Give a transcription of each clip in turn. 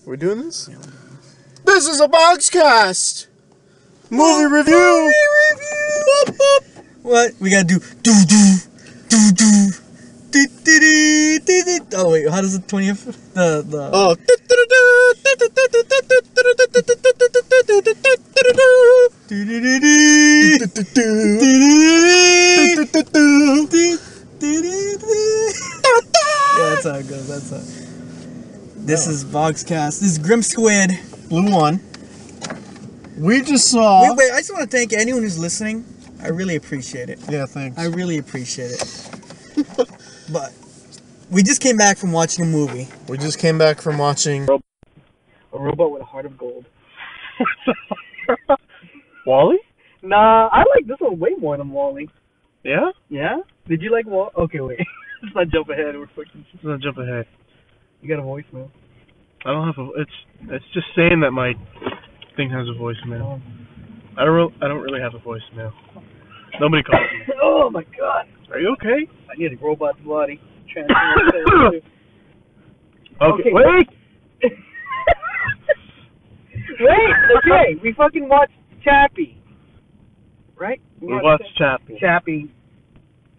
We're doing this? Yeah. This is a Bogscast! Movie review! Boop, boop. What? We gotta do do. Oh wait, how does the 20th? Oh. Yeah, that's how it goes. That's how. This is Bogscast. This is Grim Squid. Blue one. We just saw. Wait. I just want to thank anyone who's listening. I really appreciate it. Yeah, thanks. I really appreciate it. But we just came back from watching a movie. We just came back from watching A Robot with a Heart of Gold. Wall-E? Nah, I like this one way more than Wall-E. Yeah? Yeah? Did you like Wall? Okay, wait. Let's not jump ahead. We're fucking. Let's not jump ahead. You got a voicemail. I don't have a. It's just saying that my thing has a voicemail. I don't really have a voicemail. Nobody calls me. Oh my god. Are you okay? I need a robot's body. Okay, Wait. Wait. Okay, we fucking watched Chappie. Right? We watched Chappie. Chappie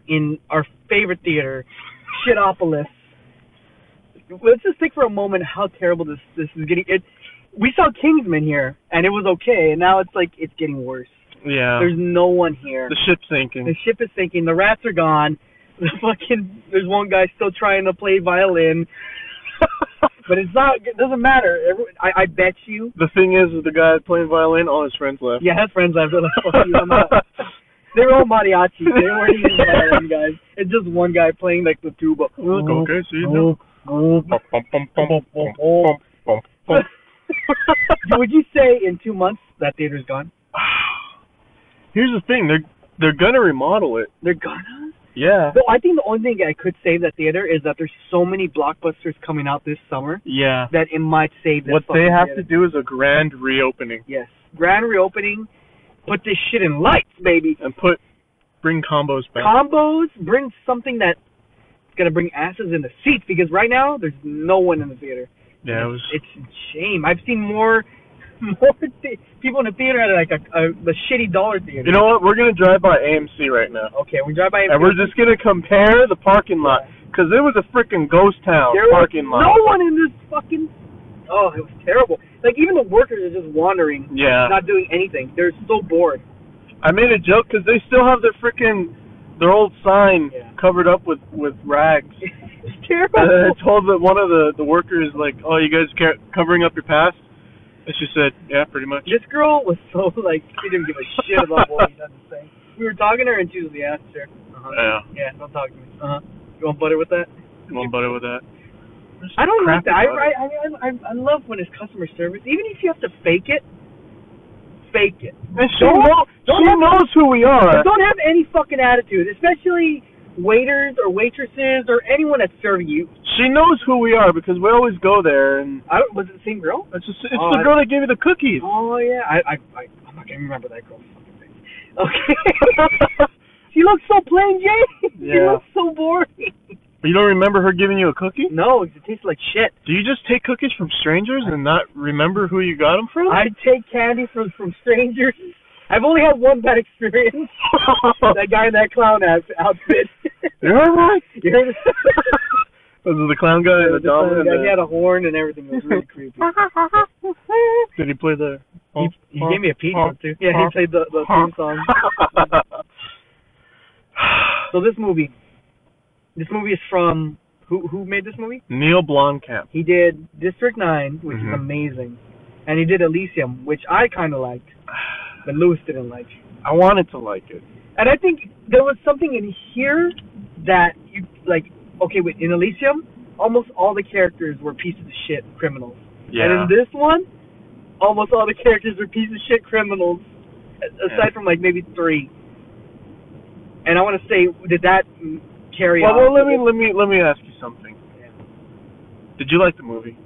in our favorite theater, Shitopolis. Let's just think for a moment how terrible this is getting. We saw Kingsman here, and it was okay, and now it's like it's getting worse. Yeah. There's no one here. The ship's sinking. The ship is sinking. The rats are gone. There's one guy still trying to play violin. But it doesn't matter. I bet you. The thing is, with the guy playing violin, all his friends left. Yeah, his friends left. They're like, fuck you, I'm out. They were all mariachi. They weren't even violin guys. It's just one guy playing like the tuba. Okay, see you. Would you say in 2 months that theater's gone? Here's the thing, they're gonna remodel it. They're gonna? Yeah. So I think the only thing I could save that theater is that there's so many blockbusters coming out this summer. Yeah. That it might save that. What they have theater. to do is a grand reopening. Yes. Grand reopening. Put this shit in lights, baby. And bring combos back. Combos, bring something that's gonna bring asses in the seats, because right now there's no one in the theater. Yeah, it's a shame. I've seen more people in the theater at like the shitty dollar theater. You know what? We're gonna drive by AMC right now. Okay, we drive by AMC. And we're just gonna compare the parking lot, because it was a freaking ghost town parking lot. No one in this fucking. Oh, it was terrible. Like even the workers are just wandering. Yeah. Not doing anything. They're so bored. I made a joke because they still have their old sign covered up with rags. It's terrible. And I told one of the workers, like, oh, you guys covering up your past? And she said, yeah, pretty much. This girl was so, like, she didn't give a shit about what he had to say. We were talking to her and she was the ass chair. Yeah. Yeah, don't talk to me. You want butter with that? You want butter with that? I don't like that. I love when it's customer service. Even if you have to fake it, fake it. And she knows who we are. Don't have any fucking attitude, especially waiters or waitresses or anyone that's serving you. She knows who we are because we always go there. And was it the same girl? It's the girl that gave you the cookies. Oh yeah, I'm not gonna remember that girl's fucking face. Okay. She looks so plain Jane. Yeah. She looks so boring. But you don't remember her giving you a cookie? No, it tastes like shit. Do you just take cookies from strangers and not remember who you got them from? I take candy from strangers. I've only had one bad experience. That guy in that clown outfit. You heard right? You heard it? Was it the clown guy? The clown guy. He had a horn and everything. It was really creepy. Did he play the... He gave me a pizza, too. Yeah, he played the theme song. So this movie is from... Who made this movie? Neil Blomkamp. He did District 9, which is amazing. And he did Elysium, which I kind of liked. But Lewis didn't like. I wanted to like it. And I think there was something in here that you like. Okay, wait. In Elysium, almost all the characters were pieces of shit criminals. Yeah. And in this one, almost all the characters are pieces of shit criminals, aside from like maybe 3. And I want to say, did that carry on? Well, let me ask you something. Yeah. Did you like the movie?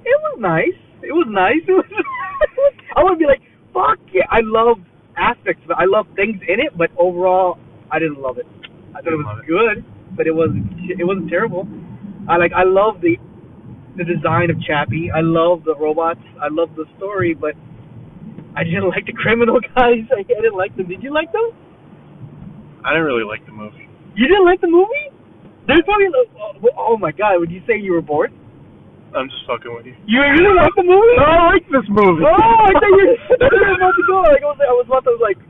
It was nice. I would be like, fuck yeah. I love aspects of it. I love things in it, but overall, I didn't love it. I thought it was good, but it wasn't terrible. I love the the design of Chappie. I love the robots. I love the story, but I didn't like the criminal guys. I didn't like them. Did you like them? I didn't really like the movie. You didn't like the movie? There's probably oh my god, would you say you were bored? I'm just fucking with you. You really like the movie? No, I like this movie. Oh, I thought you were about to go. Like, I was about to like.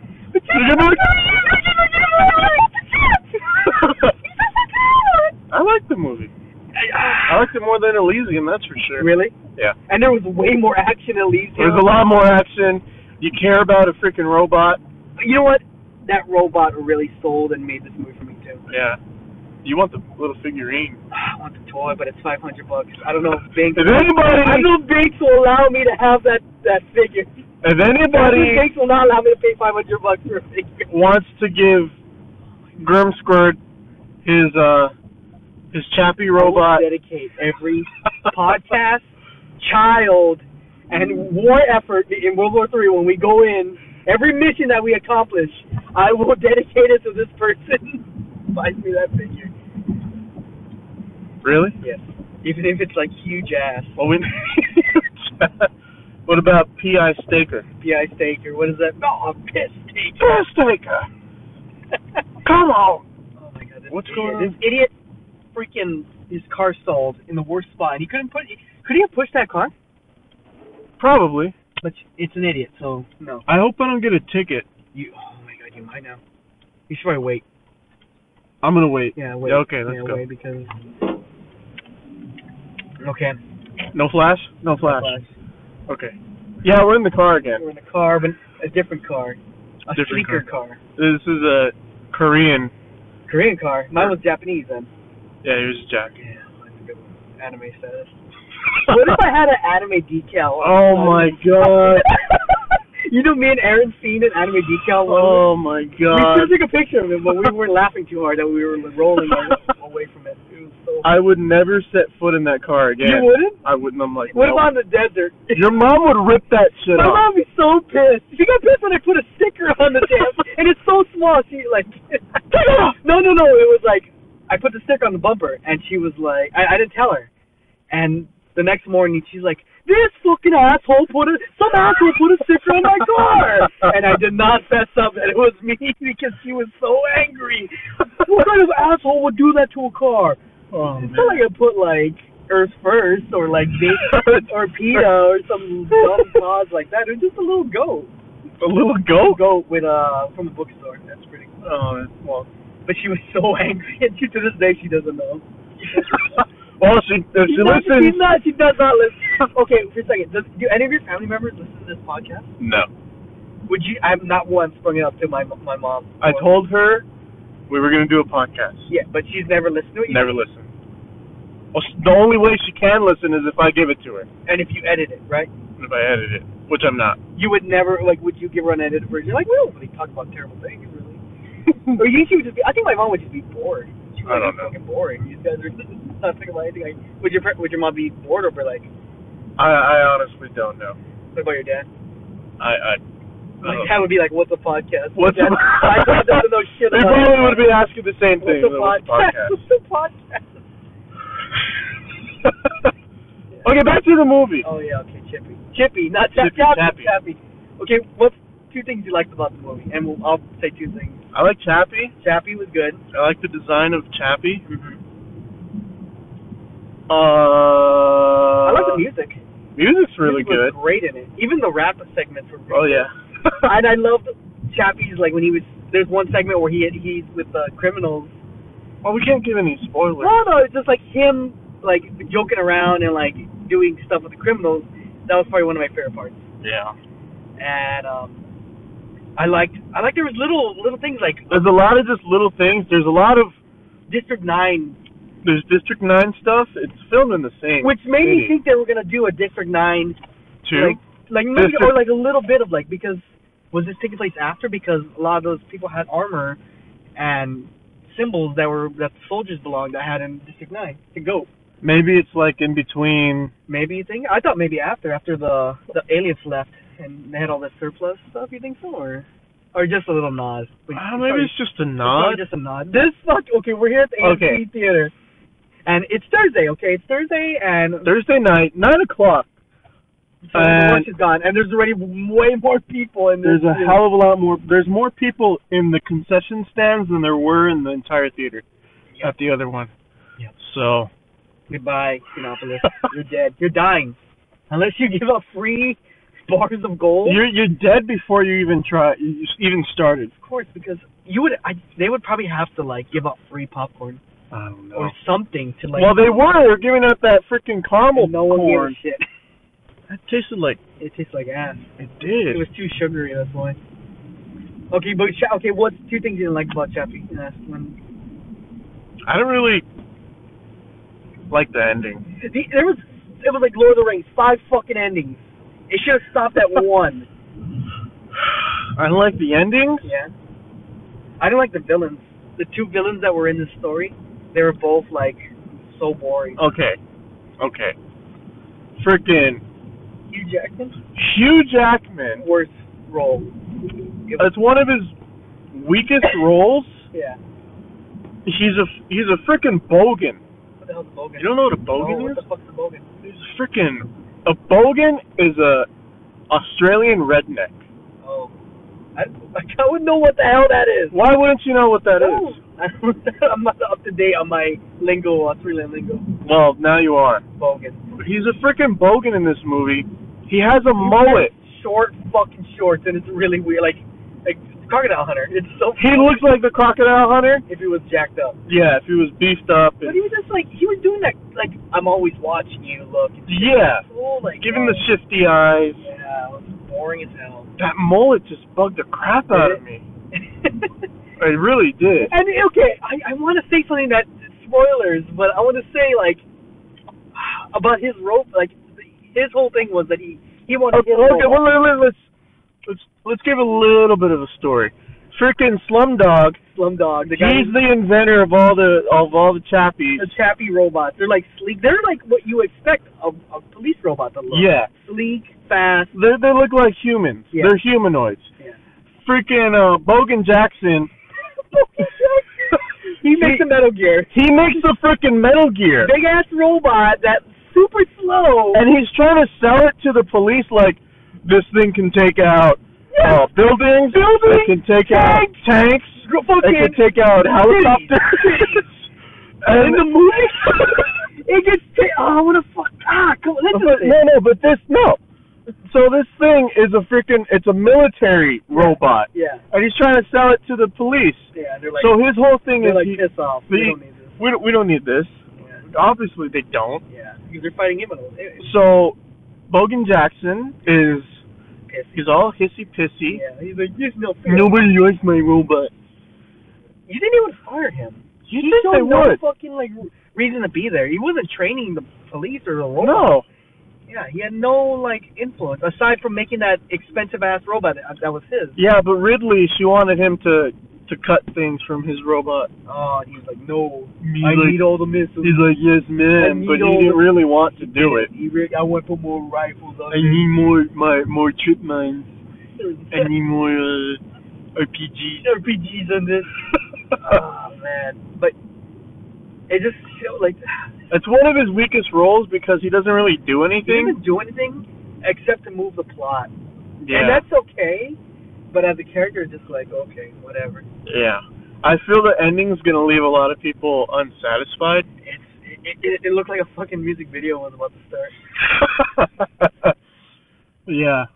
I like the movie. I liked it more than Elysium, that's for sure. Really? Yeah. And there was way more action in Elysium. There's a lot more action. You care about a freaking robot. You know what? That robot really sold and made this movie for me too. Yeah. You want the little figurine. I want the toy, but it's $500. I don't know if Banks. If anybody, I don't know if Banks will allow me to have that figure. If anybody Banks will not allow me to pay $500 for a figure. Wants to give Grimsquirt his Chappie robot. I will dedicate every podcast, child, and war effort in World War III when we go in. Every mission that we accomplish, I will dedicate it to this person. Buys me that figure. Really? Yes. Even if it's like huge ass. Well, what about P.I. Staker? P.I. Staker. What is that? Oh, Piss Staker. Piss Staker. Come on. Oh my god. What's going on? This idiot freaking his car stalled in the worst spot. And he couldn't put. Could he have pushed that car? Probably. But it's an idiot, so no. I hope I don't get a ticket. Oh my god, you might now. You should probably wait. I'm gonna wait. Yeah, wait. Yeah, okay, let's go. Wait because. Okay. No flash? No flash. Okay. Yeah, we're in the car again. We're in a car, but a different car. A Different sleeker car. This is a Korean car. Mine was Japanese then. Yeah, here's Jack. Yeah, that's a good one. Anime status. What if I had an anime decal? Oh my god. You know me and Aaron seen an anime decal. Oh my god. We still took a picture of it, but we weren't laughing too hard that we were rolling away from it. It was so I would never set foot in that car again. You wouldn't? I wouldn't. I'm like, what nope. about in the desert? Your mom would rip that shit My off. mom would be so pissed. She got pissed when I put a sticker on the damn, and it's so small. She like, no. It was like, I put the sticker on the bumper, and she was like, I didn't tell her. And the next morning, she's like, this fucking asshole some asshole put a sticker on my car. And I did not fess up that it was me because she was so angry. What kind of asshole would do that to a car? Oh, It's not like I put like Earth First or like or PETA or some dumb cause like that. It was just a little goat. A little goat? Goat with from the bookstore. That's pretty cool. Oh, well. But she was so angry, and to this day she doesn't know. Well, if she listens. She does not listen. Okay, for a second. Do any of your family members listen to this podcast? No. Would you? I've not once sprung it up to my mom. I told her we were going to do a podcast. Yeah, but she's never listened to it. Never listened. Well, the only way she can listen is if I give it to her. And if you edit it, right? If I edit it, which I'm not. You would never, like, would you give her an edited version? You're like, we don't really talk about terrible things, really. Or you think she would just be, I think my mom would just be bored. She would I don't know. Fucking boring. You guys are not thinking about anything. Like, would your mom be bored or be like? I honestly don't know. What about your dad? My dad would be like, what's a podcast? What's my dad doesn't know shit They about it. probably would be asking the same thing. What's a podcast? What's a podcast? Okay, back to the movie. Oh yeah, okay, Chippy, not Chappie. Okay, what's two things you liked about the movie? And I'll say two things. I like Chappie. Chappie was good. I like the design of Chappie. Mm-hmm. I like the music. Music's really good. good. Great in it. Even the rap segments were great. Oh yeah. And I loved Chappie's, like when he was. There's one segment where he's with the criminals. Oh, we can't give any spoilers. No, it's just like him like joking around and like doing stuff with the criminals. That was probably one of my favorite parts. Yeah. And I liked there was little things like there's a lot of just little things. There's a lot of District 9. There's District 9 stuff. It's filmed in the same. Which made city. me think they were gonna do a District 9 2. like maybe or like a little bit of like, because was this taking place after, because a lot of those people had armor and symbols that the soldiers belonged that had in District 9 to go. Maybe it's like in between. Maybe you think? I thought maybe after the aliens left and they had all this surplus stuff. You think so, or just a little nod? Maybe it's just a nod. Just a nod. Okay, we're here at the AMC Theater. And it's Thursday, okay? It's Thursday, and Thursday night, 9:00. so the rush is gone, and there's already way more people in this. There's a hell of a lot more. There's more people in the concession stands than there were in the entire theater at the other one. Yep. So. Goodbye, Sinopolis. You're dead. You're dying. Unless you give up free bars of gold. You're dead before you even started. Of course, because they would probably have to like give up free popcorn. I don't know. Or something to like. Well, they were giving out that freaking caramel no one corn. gave a shit. That tasted like. It tastes like ass. It did. It was too sugary. That's why. Okay, but what's two things you didn't like about Chappie? I don't really like the ending. It was like Lord of the Rings, 5 fucking endings. It should have stopped at 1. I don't like the endings. Yeah. I don't like the villains. The 2 villains that were in the story, they were both like so boring. Okay. Frickin' Hugh Jackman, worst role. It's one of his weakest roles. Yeah. He's a frickin' bogan. What the hell's a bogan? You don't know what a bogan is? What the fuck's a bogan? A bogan is a Australian redneck. Oh. I wouldn't know what the hell that is. Why wouldn't you know what that is? I'm not up to date on my lingo, Australian lingo. Well, now you are. Bogan. He's a frickin' bogan in this movie. He has a mullet. Short fucking shorts, and it's really weird. Like Crocodile Hunter. It's so funny. He looks like the Crocodile Hunter. If he was jacked up. Yeah, if he was beefed up. But he was just like, he was doing that, like, I'm always watching you look. Yeah. Cool, like, giving the shifty eyes. Yeah, it was boring as hell. That mullet just bugged the crap out of me. It really did. And, okay, I want to say something that, spoilers, but I want to say, like, about his rope, like, his whole thing was that he wanted to okay, well, let's give a little bit of a story. Freaking Slumdog, the guy. He's the inventor of all the Chappies. The Chappie robots. They're like sleek. They're like what you expect a police robot to look. Yeah. Sleek, fast. They look like humans. Yeah. They're humanoids. Yeah. Freaking Bogan Jackson. He makes the Metal Gear. He makes the freaking Metal Gear. Big ass robot that's super slow. And he's trying to sell it to the police like this thing can take out buildings. It can take out tanks. It can take out helicopters. And in the movie, it gets what the fuck? Come on, No. So this thing is it's a military robot. Yeah. And he's trying to sell it to the police. Yeah, they're like, so his whole thing is like, piss off. We don't need this. We don't need this. Yeah. Obviously they don't. Yeah, because they're fighting him. So Bogan Jackson is pissy. He's all hissy-pissy. Yeah, he's like, there's no fear. Nobody likes my robot. You didn't even fire him. You think they no would? Fucking like reason to be there. He wasn't training the police or the robot. No. Yeah, he had no like influence aside from making that expensive ass robot that was his. Yeah, but Ridley, she wanted him to cut things from his robot. Oh, and he was like, no, I need all the missiles. He's like, yes, ma'am, but he didn't really want to do it. I want to put more rifles on. I need more trip mines. I need more RPGs on this. Oh man, but it just showed like. It's one of his weakest roles because he doesn't really do anything. He doesn't do anything except to move the plot. Yeah. And that's okay, but as a character, it's just like, okay, whatever. Yeah. I feel the ending's going to leave a lot of people unsatisfied. It looked like a fucking music video was about to start. Yeah.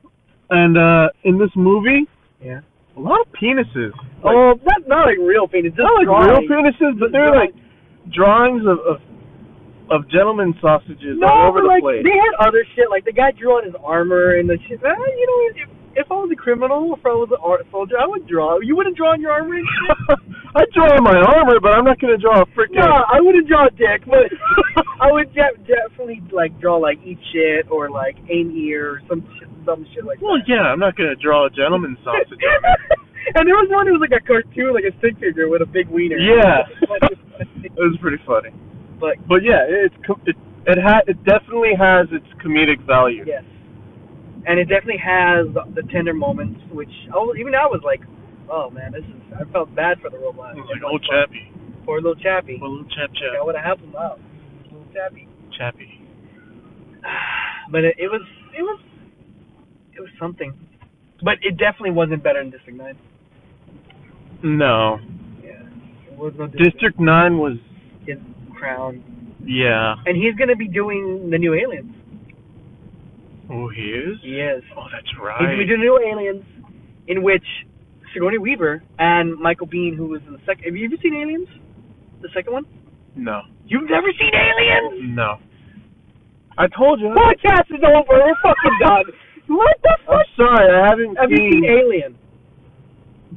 And in this movie, yeah, a lot of penises. Like, not like real penises, just not like drawings. real penises, but they're like drawings of gentleman sausages all over the place. They had other shit, like the guy drew on his armor and the shit. You know, if I was a criminal, if I was an art soldier, I would draw. You wouldn't draw on your armor and shit? I'd draw on my armor, but I'm not going to draw a freaking... No, I wouldn't draw a dick, but I would definitely like draw like eat shit or like aim here or some dumb shit like that. Well, yeah, I'm not going to draw a gentleman sausage on it. And there was one who was like a cartoon, like a stick figure with a big wiener. Yeah. It was pretty funny. But yeah, it definitely has its comedic value. Yes. And it definitely has the tender moments, which even I was like, oh man, I felt bad for the robot. Like old Chappie. Poor little Chappie. Poor little Chap. I would have helped him out. Chappie. But it was something. But it definitely wasn't better than District 9. No. Yeah. It was no District 9 was... his crown. Yeah. And he's going to be doing the new Aliens. Oh, he is? He is. Oh, that's right. He's going to be doing new Aliens, in which Sigourney Weaver and Michael Biehn, who was in the second... Have you ever seen Aliens? The second one? No. You've never seen Aliens? No. I told you. Podcast is over. We're fucking done. What the fuck? I'm sorry, I haven't Have you seen Alien?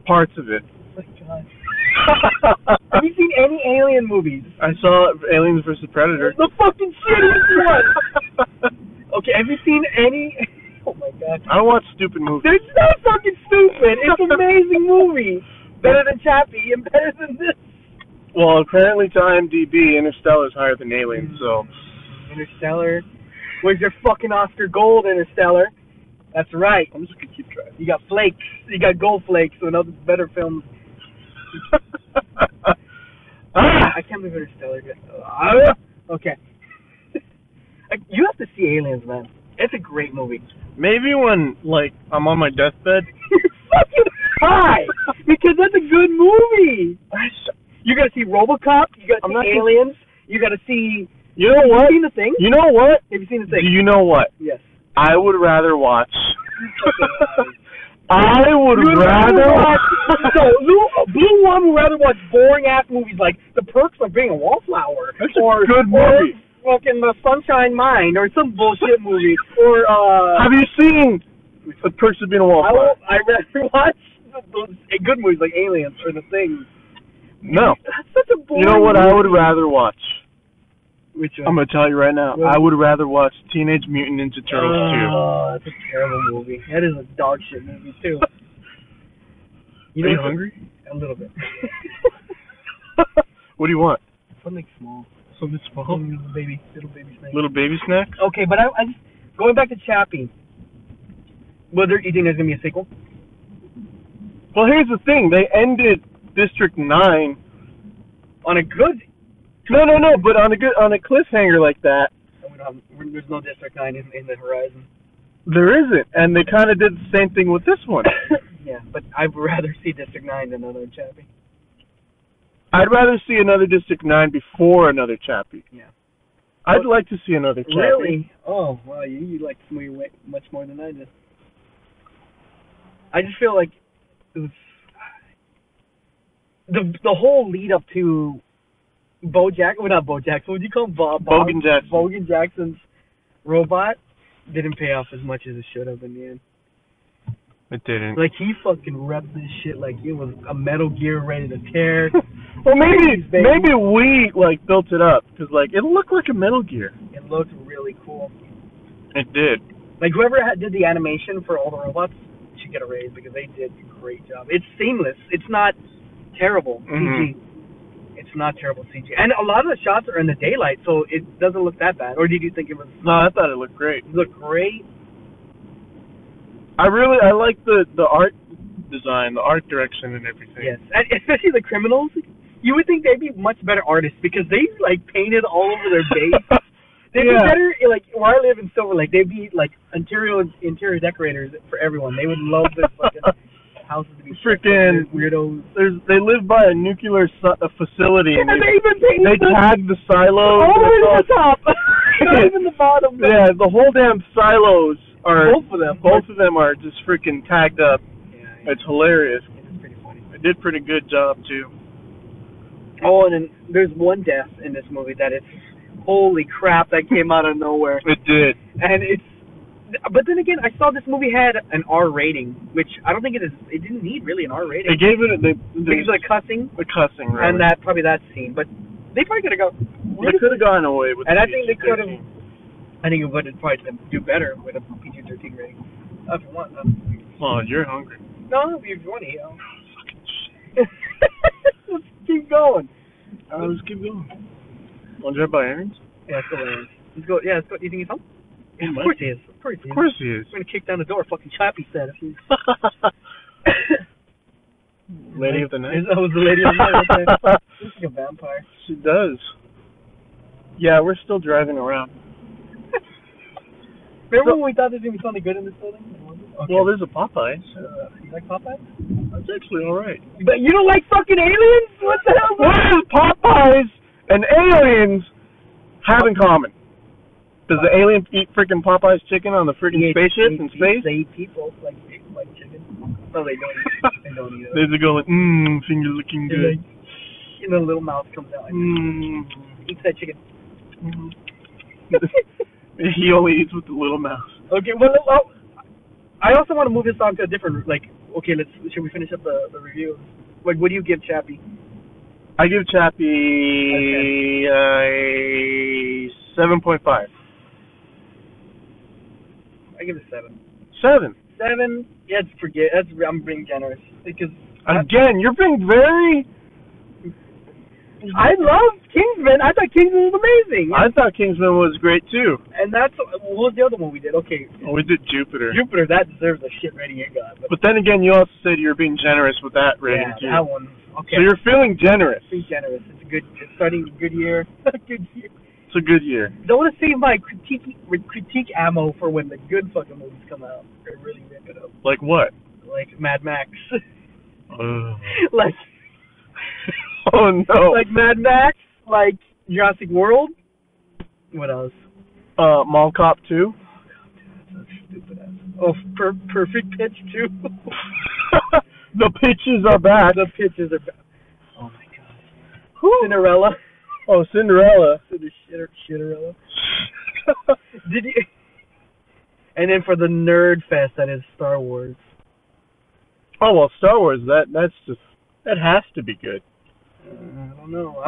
parts of it. Oh my god. Have you seen any Alien movies? I saw Aliens vs. Predator. The fucking shittiest one. Okay, have you seen any... Oh my god. I don't watch stupid movies. It's not fucking stupid. It's an amazing movie. Better than Chappie and better than this. Well, apparently to IMDb, Interstellar is higher than Aliens, so... Interstellar. Where's your fucking Oscar Gold, Interstellar? That's right. I'm just gonna keep trying. You got flakes. You got gold flakes, so another better film. I can't believe Interstellar. Okay. You have to see Aliens, man. It's a great movie. Maybe when, like, I'm on my deathbed. You're fucking high! Because that's a good movie! You gotta see RoboCop, you gotta see Aliens, you gotta see... You know what? Have you seen The Thing? You know what? Have you seen The Thing? Do you know what? Yes. I would rather watch... I would rather watch... So, Blue One would rather watch boring-ass movies like The Perks of Being a Wallflower. That's a good movie. Or fucking The Sunshine Mind, or some bullshit movie. Or, Have you seen The Perks of Being a Wallflower? I'd rather watch those good movies like Aliens or The Thing. No. That's such a boring You know what movie. I would rather watch? Which one? I'm going to tell you right now. What? I would rather watch Teenage Mutant Ninja Turtles 2. Oh, that's a terrible movie. That is a dog shit movie, too. Are you hungry? A little bit. What do you want? Something small. Something small? Little baby snack. Little baby snack? Okay, but I just, going back to Chappie, you think there's going to be a sequel? Well, here's the thing. They ended District 9 On a good... No, but on a cliffhanger like that, There's no District 9 in the horizon. there isn't, and they kind of did the same thing with this one. Yeah, but I'd rather see District 9 than another Chappie. I'd rather see another District 9 before another Chappie. Yeah. I'd like to see another Chappie. Really? Oh, wow, you like this movie way much more than I did. I just feel like it was the whole lead up to not Bojackson. What do you call him? Bogan Jackson. Bogan Jackson's robot didn't pay off as much as it should have in the end. It didn't. Like, he fucking repped this shit like it was a Metal Gear ready to tear. Well, maybe we like built it up because like it looked like a Metal Gear. It looked really cool. It did. Like, whoever did the animation for all the robots should get a raise because they did a great job. It's seamless. It's not terrible CG. It's not terrible CG. And a lot of the shots are in the daylight, so it doesn't look that bad. Or did you think it was... No, I thought it looked great. It looked great. I like the art design, the art direction and everything. Yes. And especially the criminals. You would think they'd be much better artists because they, like, painted all over their base. They'd be better, like, where I live in Silver Lake, they'd be, like, interior decorators for everyone. They would love their fucking houses to be freaking weirdos. They live by a nuclear facility and they tag the silos. All the way to the top. Not even the bottom. Yeah, the whole damn silos are... Both of them are just freaking tagged up. Yeah. It's hilarious. It's pretty funny. They did pretty good job, too. Oh, and then there's one death in this movie that it's... Holy crap, that came out of nowhere. It did. And it's... But then again, I saw this movie had an R rating, which I don't think it is. It didn't need really an R rating. They gave it... Because of the cussing. The cussing, right. And probably that scene. But they probably could have gone... They could have gone away with and the I think they could have... PG-13. I think it would probably do better with a PG-13 rating. If you want. Oh, you're hungry. No, if you want to eat. Fucking shit. Let's keep going. Let's keep going. Want to drive by Aaron's? Yeah, let's go. Let's go. Yeah, let's go. You think he's home? Yeah, of course he is. Of course he is. I'm going to kick down the door. Fucking Chappie said. Lady of the night? That was the lady of the night. Right there. She's like a vampire. She does. Yeah, we're still driving around. Remember when we thought there was going to be something good in this building? Okay. Well, there's a Popeyes. You like Popeyes? That's actually alright. But you don't like fucking aliens? What the hell? What does Popeyes and aliens have in common? Does the alien eat freaking Popeyes chicken on the freaking spaceship in space? They eat people like chicken. No, they don't eat. They don't eat it. They go like, finger looking good. And the little mouth comes out. Like, eats that chicken. He only eats with the little mouse. Okay, well, I also want to move this on to a different, like, okay, should we finish up the review? Like, what do you give Chappie? I give Chappie a 7.5. I give it 7. 7? 7? Yeah, I'm being generous. Because again, you're being very... I love Kingsman. I thought Kingsman was amazing. I thought Kingsman was great too. And what was the other one we did? Okay. Oh, we did Jupiter. Jupiter, that deserves a shit rating it got. But then again, you also said you were being generous with that rating too. Yeah, that one. Okay. So you're feeling generous. Being generous. It's starting a good year. Good year. It's a good year. Don't want to save my critique ammo for when the good fucking movies come out. They really rip it up. Like what? Like Mad Max. Like. Oh no. Like Mad Max. Like Jurassic World. What else? Mall Cop 2. That's stupid ass. Oh, Perfect Pitch 2. The pitches are back. The pitches are back. Oh my god. Cinderella. Oh, Cinderella. Shitterella. Did you? And then for the nerd fest, that is Star Wars. Oh well, Star Wars. That has to be good. I don't know.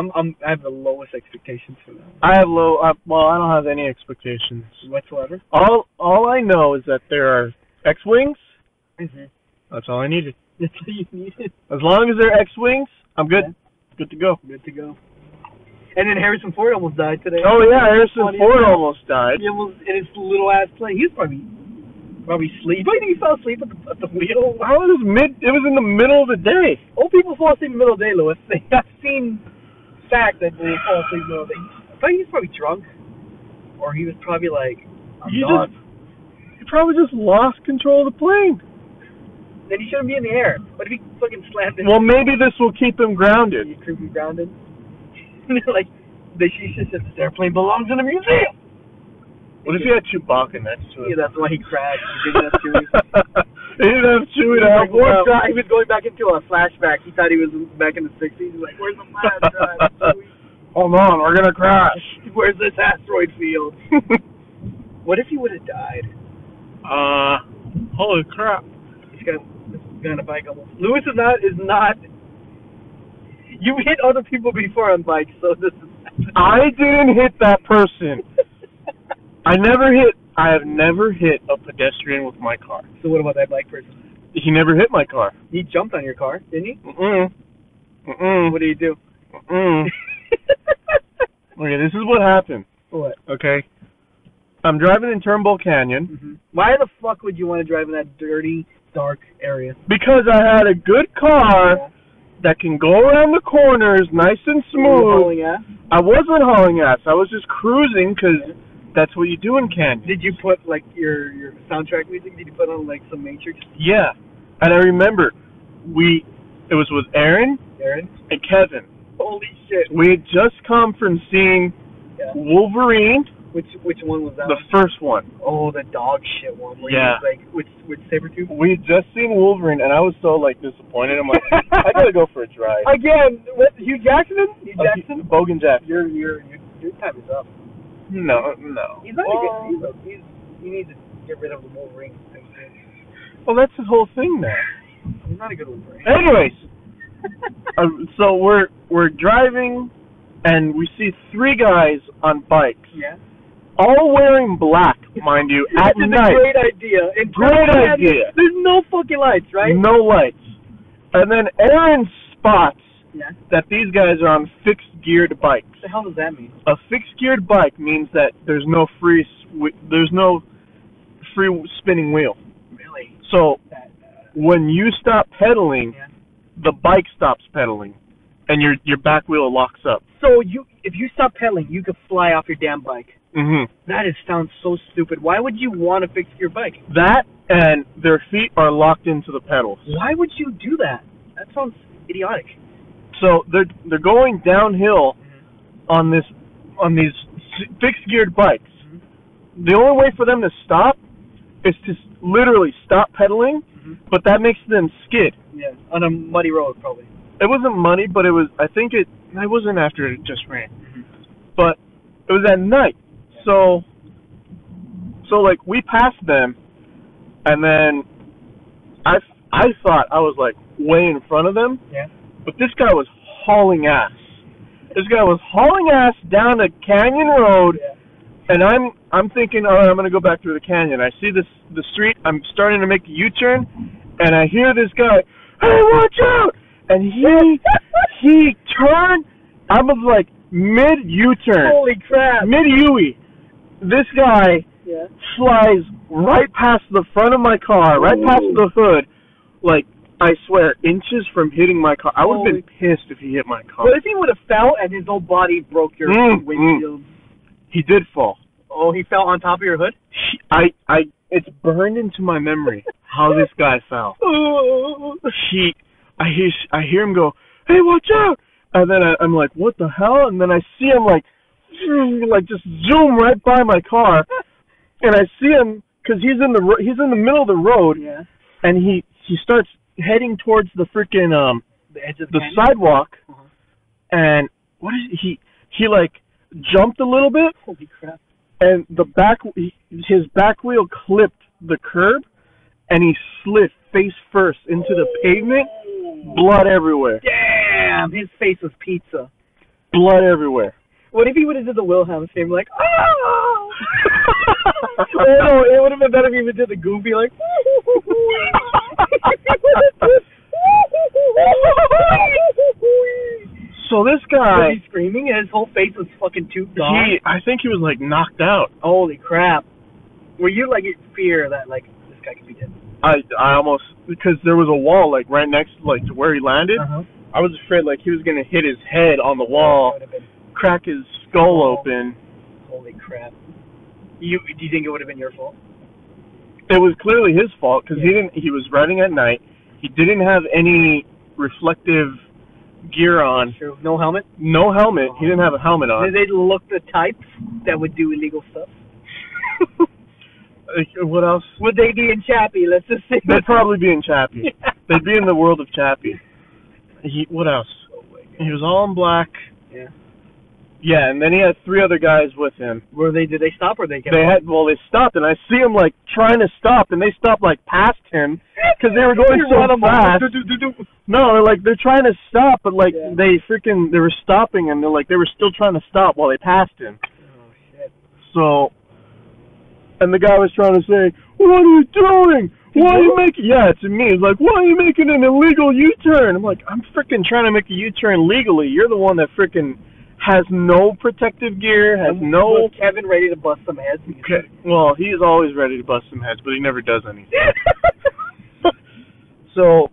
I have the lowest expectations for that. I have low. Well, I don't have any expectations whatsoever. All I know is that there are X-wings. Mm-hmm. That's all I needed. That's all you needed. As long as they're X-wings, I'm good. Yeah. Good to go. Good to go. And then Harrison Ford almost died today. Oh yeah, Harrison Ford almost died. He almost in his little ass plane. He was probably asleep. Do you think he fell asleep at the wheel? Oh, it was in the middle of the day. Old people fall asleep in the middle of the day, Louis. I've seen fact that they fall asleep in the middle of the day. I thought he was probably drunk, or he was probably like, he probably just lost control of the plane. Then he shouldn't be in the air. What if he fucking slammed it? Well, maybe this will keep him grounded. You keep him grounded. Like, she said, this airplane belongs in a museum. What if he had Chewbacca next to him? Yeah, that's why he crashed. He didn't have Chewie. He didn't have Chewie to help him. He was going back into a flashback. He thought he was back in the 60s. He's like, where's the flash drive? Hold on, we're going to crash. Where's this asteroid field? What if he would have died? Holy crap. He's got a bike almost. Lewis is not. You hit other people before on bikes, so this is... I didn't hit that person. I have never hit a pedestrian with my car. So what about that bike person? He never hit my car. He jumped on your car, didn't he? What did he do? Okay, this is what happened. What? Okay. I'm driving in Turnbull Canyon. Mm-hmm. Why the fuck would you want to drive in that dirty, dark area? Because I had a good car that can go around the corners nice and smooth. You were hauling ass? I wasn't hauling ass. I was just cruising because that's what you do in Canyon. Did you put, like, your soundtrack music? Did you put on, like, some Matrix? Yeah. And I remember it was with Aaron and Kevin. Holy shit. We had just come from seeing Wolverine. Which one was that? The first one. Oh, the dog shit one. Where yeah. He was, like, with Sabretooth? We had just seen Wolverine, and I was so, like, disappointed. I'm like, I gotta go for a drive. Again, what, Hugh Jackson? Bogan Jackson. Your time is up. No. He's not good. He needs to get rid of the Wolverine thing. Well, that's his whole thing now. He's not a good Wolverine. Anyways, so we're driving, and we see 3 guys on bikes. Yeah. All wearing black, mind you, at night. It's a great idea. Great idea. There's no fucking lights, right? No lights. And then Aaron spots that these guys are on fixed-geared bikes. What the hell does that mean? A fixed-geared bike means that there's no free spinning wheel. Really? So when you stop pedaling, the bike stops pedaling, and your back wheel locks up. So if you stop pedaling, you could fly off your damn bike. Mm-hmm. Sounds so stupid. Why would you want to fix your bike? That and their feet are locked into the pedals. Why would you do that? That sounds idiotic. So they're going downhill on these fixed geared bikes. Mm-hmm. The only way for them to stop is to literally stop pedaling, but that makes them skid. Yeah, on a muddy road probably. It wasn't muddy, but it was. I think it wasn't after it just rained, but it was at night. Yeah. So like we passed them, and then I thought I was like way in front of them. Yeah. But this guy was hauling ass. This guy was hauling ass down a canyon road, and I'm thinking, all right, I'm gonna go back through the canyon. I see the street. I'm starting to make a U-turn, and I hear this guy, hey, watch out! And he turned. I was like mid U-turn. Holy crap! Mid U-turn. This guy flies right past the front of my car, right past the hood, like. I swear, inches from hitting my car. I would have been pissed if he hit my car. What if he would have fell and his whole body broke your windshield? He did fall. Oh, he fell on top of your hood? It's burned into my memory how this guy fell. I hear him go, hey, watch out! And then I'm like, what the hell? And then I see him like just zoom right by my car, and I see him because he's in the middle of the road, and he starts heading towards the freaking the edge of the sidewalk, and what is he like jumped a little bit. Holy crap! And his back wheel clipped the curb, and he slid face first into the pavement. Blood everywhere. Damn! His face was pizza. Blood everywhere. What if he would have did the Wilhelm scream like, oh! No, it would have been better if he would have did the Goofy like, so this guy... Was he screaming and his whole face was fucking too gone? I think he was like knocked out. Holy crap. Were you like in fear that like this guy could be dead? I almost... Because there was a wall like right next to where he landed. I was afraid like he was going to hit his head on the wall, crack his skull open. Holy crap. Do you think it would have been your fault? It was clearly his fault because he was riding at night. He didn't have any reflective gear on. True. No helmet? No helmet. He didn't have a helmet on. Did they look the types that would do illegal stuff? What else? Would they be in Chappie? Let's just say. They'd probably be in Chappie. They'd be in the world of Chappie. What else? Oh my God. He was all in black. Yeah. Yeah, and then he had 3 other guys with him. Did they stop or they kept they stopped, and I see them like trying to stop, and they stopped like past him because they were going so fast. No, they're trying to stop, but like they were stopping, and they were still trying to stop while they passed him. Oh shit. So, and the guy was trying to say, "What are you doing? Why are you making?" Yeah, to me, it's like, "Why are you making an illegal U-turn?" I'm like, "I'm freaking trying to make a U-turn legally. You're the one that freaking has no protective gear, has no..." Was Kevin ready to bust some heads? Okay. Well, he's always ready to bust some heads, but he never does anything. So...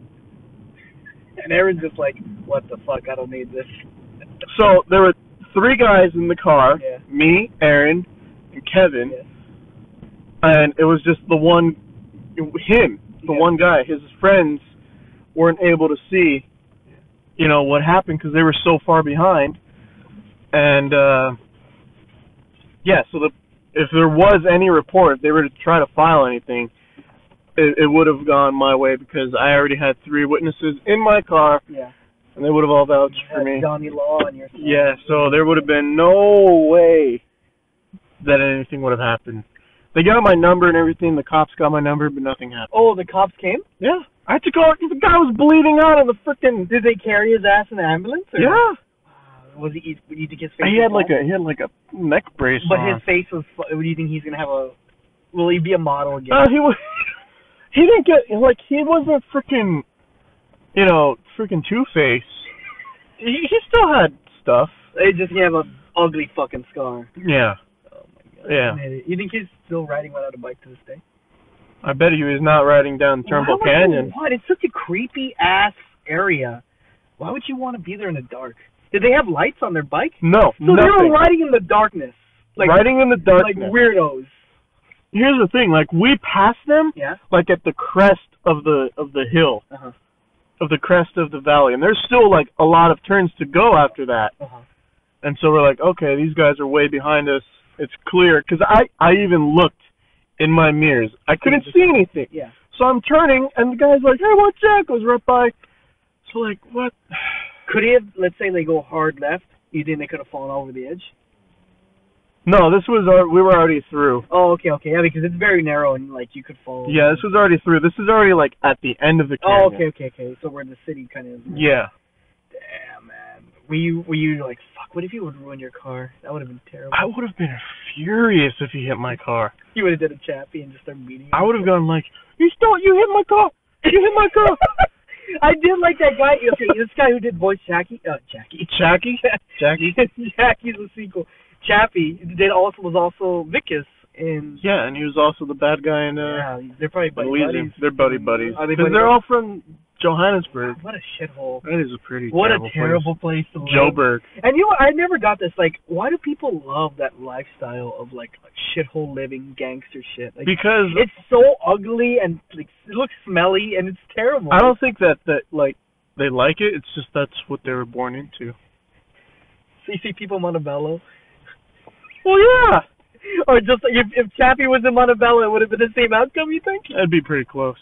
And Aaron's just like, what the fuck, I don't need this. So, there were 3 guys in the car, me, Aaron, and Kevin, and it was just the one guy. His friends weren't able to see, what happened because they were so far behind. And, so if there was any report, if they were to try to file anything, it would have gone my way because I already had 3 witnesses in my car, and they would have all vouched for me. Johnny Law on your side. Yeah, so there would have been no way that anything would have happened. They got my number and everything. The cops got my number, but nothing happened. Oh, the cops came? Yeah. I had to call because the guy was bleeding out of the frickin'... Did they carry his ass in the ambulance? Or? Yeah. Was he? Do you think his face? He had like a neck brace. But his face was. Do you think he's gonna have a? Will he be a model again? He was. He didn't get he wasn't freaking, freaking Two-Face. He still had stuff. They just have a ugly fucking scar. Yeah. Oh my God. Yeah. You think he's still riding without a bike to this day? I bet he was not riding down Turnbull Canyon. What? It's such a creepy ass area. Why would you want to be there in the dark? Did they have lights on their bike? No, So they were riding in the darkness. Riding in the darkness. Like weirdos. Here's the thing, like, we passed them, Yeah. like, at the crest of the hill, of the crest of the valley, and there's still, like, a lot of turns to go after that. And so we're like, okay, these guys are way behind us. It's clear, because I even looked in my mirrors. I couldn't see anything. Yeah. So I'm turning, and the guy's like, hey, watch out, goes right by. So, like, what? Could he have, let's say they go hard left, you think they could have fallen over the edge? No, we were already through. Oh, okay, yeah, because it's very narrow and, like, you could fall. Yeah, this was already through. This is already, like, at the end of the canyon. Oh, okay. So where the city kind of is. Yeah. Damn, man. Were you like, fuck, what if you would ruin your car? That would have been terrible. I would have been furious if he hit my car. You would have did a Chappie and just started beating him. I would have gone like, you hit my car! You hit my car! I did like that guy. Okay, this guy who did voice Jackie. Jackie? Jackie's a sequel. Chappie was also Vicus in. Yeah, and he was also the bad guy in. Yeah, they're probably buddies. They're buddies. Because They're all from Johannesburg. What a shithole. That is a pretty What terrible a terrible place to live. Joburg. And you know, I never got this. Like, why do people love that lifestyle of like shithole living, gangster shit? Like, because it's so ugly and like it looks smelly and it's terrible. I don't think that like they like it. It's just that's what they were born into. So you see people in Montebllo. Well, yeah. Or just like if Chappie was in Montebllo, it would have been the same outcome. You think? That'd be pretty close.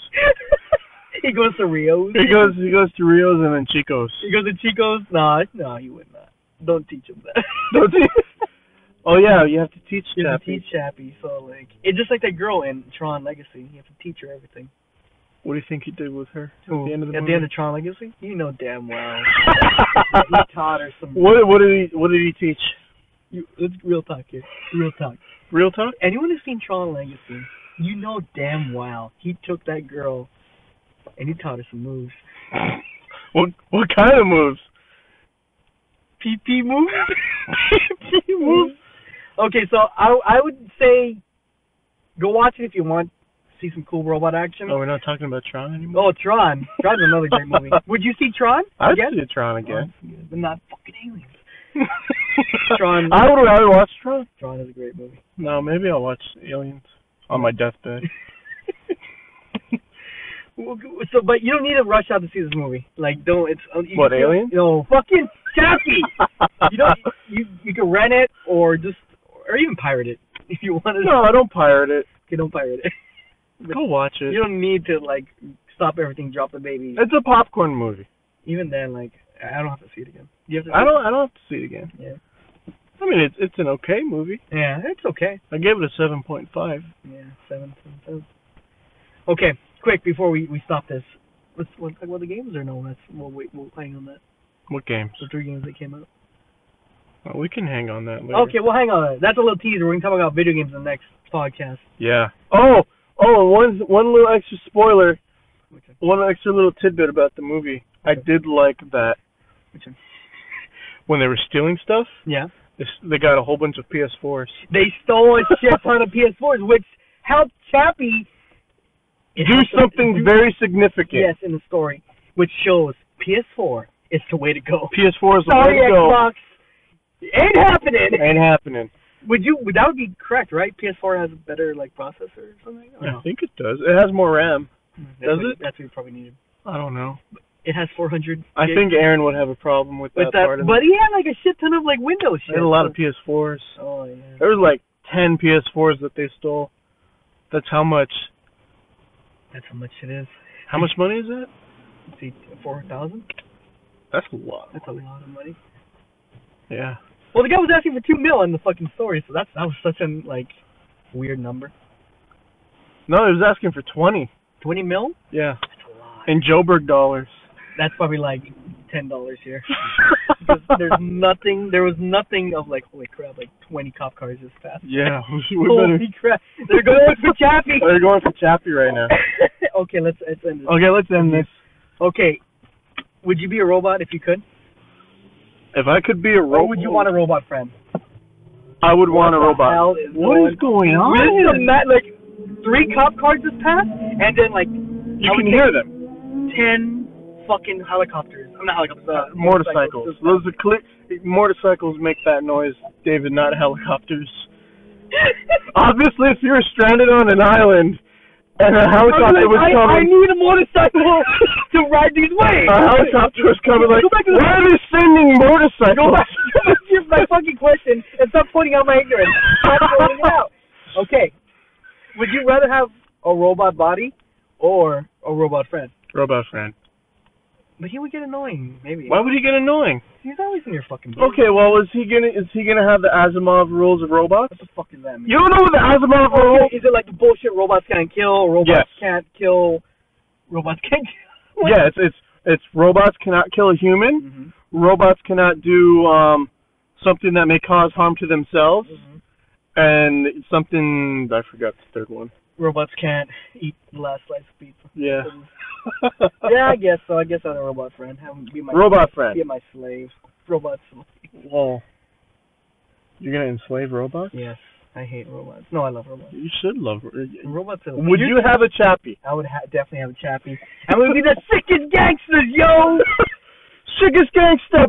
He goes to Rio's. He goes to Rio's and then Chico's. He goes to Chico's. No, you would not. Don't teach him that. Don't teach. Oh yeah, you have to teach Chappie. You have to teach Chappie. So like, it's just like that girl in Tron Legacy. You have to teach her everything. What do you think he did with her at the end of the movie? At the end of Tron Legacy? You know damn well. He taught her some. What did he teach? It's real talk here. Real talk. Real talk? Anyone who's seen Tron Legacy, you know damn well he took that girl and he taught her some moves. What kind of moves? PP moves? PP moves? Okay, so I would say go watch it if you want to see some cool robot action. Oh, we're not talking about Tron anymore? Oh, Tron. Tron's another great movie. Would you see Tron? I'd see Tron again. But not fucking aliens. Tron. I would rather watch Tron. Tron is a great movie. No, maybe I'll watch Aliens on my deathbed. So, but you don't need to rush out to see this movie. Like, don't. It's what, Aliens? No, fucking Chappie. You can rent it or even pirate it if you want to. No, I don't pirate it. Okay, don't pirate it. Go watch it. You don't need to like stop everything, drop the baby. It's a popcorn movie. Even then, like, I don't have to see it again. You have to. I don't have to see it again. Yeah. I mean, it's an okay movie. Yeah, it's okay. I gave it a 7.5. Yeah, 7. Okay, quick before we stop this. Let's talk about the games or no? We'll hang on that. What games? The 3 games that came out. Well, we can hang on that later. Okay, we'll hang on that. That's a little teaser. We're gonna talk about video games in the next podcast. Yeah. Oh, one little extra spoiler. Okay. One extra little tidbit about the movie. Okay. I did like that. Which one? When they were stealing stuff. Yeah. They got a whole bunch of PS4s. They stole a shit ton of PS4s, which helped Chappie do something very significant. Yes, in the story, which shows PS4 is the way to go. PS4 is the way to go. Xbox, ain't happening. That would be correct, right? PS4 has a better like processor or something. I think it does. It has more RAM. Does it? That's what you probably needed. I don't know. It has 400. I think Aaron would have a problem with that part of it. But he had like a shit ton of like Windows shit. There had a lot of PS4s. Oh yeah. There was like 10 PS4s that they stole. That's how much. That's how much it is. How much money is that? Let's see, 4,000. That's a lot. That's a lot of money. Yeah. Well, the guy was asking for $2 million in the fucking story, so that was such a like weird number. No, he was asking for 20. 20 mil? Yeah. That's a lot. In Joburg dollars. That's probably like $10 here. Because there was nothing of like, holy crap, like 20 cop cars just passed. Yeah. Holy crap. They're going for Chappie. They're going for Chappie right now. Okay, let's end this. Okay, let's end this. Okay. Would you be a robot if you could? If I could be a robot. Or would you want a robot friend? I would want a robot. What is going on? Like 3 cop cars just passed, and then like you can hear them. 10 fucking helicopters I'm not helicopters. Motorcycles. Those are motorcycles make that noise, David, not helicopters. Obviously, if you were stranded on an island and a helicopter was coming... I need a motorcycle to ride these waves. A helicopter was coming like, why are they sending motorcycles? Go back to my fucking question and stop pointing out my ignorance. Stop pointing it out. Okay. Would you rather have a robot body or a robot friend? Robot friend. But he would get annoying, maybe. Why would he get annoying? He's always in your fucking business. Okay, well, is he gonna have the Asimov rules of robots? What the fuck is that mean? You don't know what the Asimov rules? Is it like the bullshit robots can't kill, robots can't kill, robots can't kill? Yeah, it's robots cannot kill a human. Mm-hmm. Robots cannot do something that may cause harm to themselves. Mm-hmm. And something, I forgot the third one. Robots can't eat the last slice of pizza. Yeah. Yeah, I guess so. I guess I'm a robot friend. Be my friend. Be my slave. Robot slave. Well, you're gonna enslave robots? Yes, I hate robots. No, I love robots. You should love robots. Would you have a Chappie? I would definitely have a Chappie. And we'd be the sickest gangsters, yo. Sickest gangster.